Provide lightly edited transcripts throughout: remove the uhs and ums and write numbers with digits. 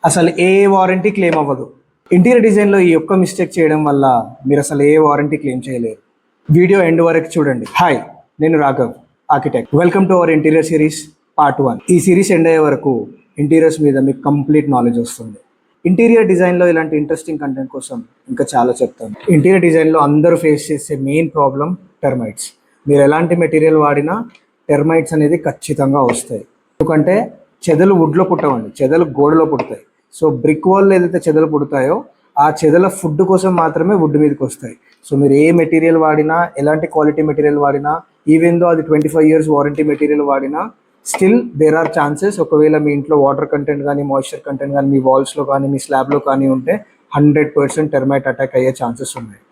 అసలు ఏ warranty claim అవ్వదు. Interior డిజైన్లో ఈ ఒక్క మిస్టేక్ చేయడం వల్ల మీరు అసలు ఏ వారంటీ క్లెయిమ్ చేయలేరు. వీడియో ఎండ్ వరకు చూడండి. హాయ్, నేను Raghav, architect. Welcome to our interior series part 1. ఈ సిరీస్ ఎండ్ అయ్యే వరకు ఇంటీరియర్స్ మీద మీకు కంప్లీట్ నాలెడ్జ్ వస్తుంది. ఇంటీరియర్ డిజైన్లో ఇలాంటి ఇంట్రెస్టింగ్ కంటెంట్ కోసం ఇంకా చాలా చెప్తాను. ఇంటీరియర్ డిజైన్లో అందరూ ఫేస్ చేసే మెయిన్ ప్రాబ్లం టెర్మైట్స్. మీరు ఎలాంటి మెటీరియల్ వాడినా టెర్మైట్స్ అనేది ఖచ్చితంగా వస్తాయి. ఎందుకంటే చెదలు వుడ్లో పుట్టవండి, చెదలు గోడలో పుడతాయి. సో బ్రిక్ వాల్లో ఏదైతే చెదలు పుడతాయో ఆ చెదల ఫుడ్ కోసం మాత్రమే వుడ్ మీదకి వస్తాయి. సో మీరు ఏ మెటీరియల్ వాడినా, ఎలాంటి క్వాలిటీ మెటీరియల్ వాడినా, ఈవెన్ దో అది 25 years వారంటీ మెటీరియల్ వాడినా, స్టిల్ దేర్ ఆర్ ఛాన్సెస్. ఒకవేళ మీ ఇంట్లో వాటర్ కంటెంట్ కానీ, మాయిశ్చర్ కంటెంట్ కానీ, మీ వాల్స్లో కానీ, మీ స్లాబ్లో కానీ ఉంటే 100% టెర్మైట్ అటాక్ అయ్యే ఛాన్సెస్ ఉన్నాయి.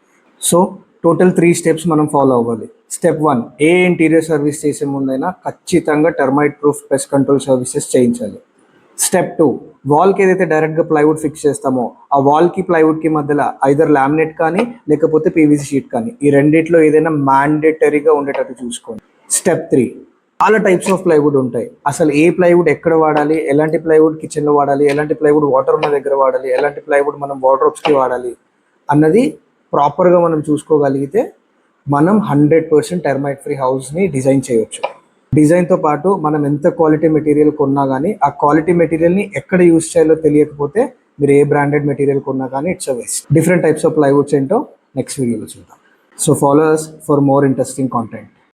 సో టోటల్ 3 steps మనం ఫాలో అవ్వాలి. స్టెప్ 1, ఏ ఇంటీరియర్ సర్వీస్ చేసే ముందైనా ఖచ్చితంగా termite proof pest control services చేయించాలి. స్టెప్ 2, వాల్కి ఏదైతే డైరెక్ట్గా ప్లైవుడ్ ఫిక్స్ చేస్తామో ఆ వాల్కి ప్లైవుడ్కి మధ్యలో ఐదర్ లామినేట్ కానీ లేకపోతే పీవీసీ షీట్ కానీ, ఈ రెండిట్లో ఏదైనా మ్యాండేటరీగా ఉండేటట్టు చూసుకోండి. స్టెప్ 3, చాలా టైప్స్ ఆఫ్ ప్లైవుడ్ ఉంటాయి. అసలు ఏ ప్లైవుడ్ ఎక్కడ వాడాలి, ఎలాంటి ప్లైవుడ్ కిచెన్లో వాడాలి, ఎలాంటి ప్లైవుడ్ వాటర్ ఉన్న దగ్గర వాడాలి, ఎలాంటి ప్లైవుడ్ మనం వార్డ్రోబ్స్కి వాడాలి అన్నది ప్రాపర్గా మనం చూసుకోగలిగితే మనం 100% టెర్మైట్ ఫ్రీ హౌస్ని డిజైన్ చేయొచ్చు. డిజైన్తో పాటు మనం ఎంత క్వాలిటీ మెటీరియల్ కొన్నా కానీ ఆ క్వాలిటీ మెటీరియల్ని ఎక్కడ యూస్ చేయాలో తెలియకపోతే మీరు ఏ బ్రాండెడ్ మెటీరియల్ కొన్నా కానీ it's a waste. Different types of plywoods ఏంటో నెక్స్ట్ వీడియోలో చూద్దాం. So follow us for more interesting content.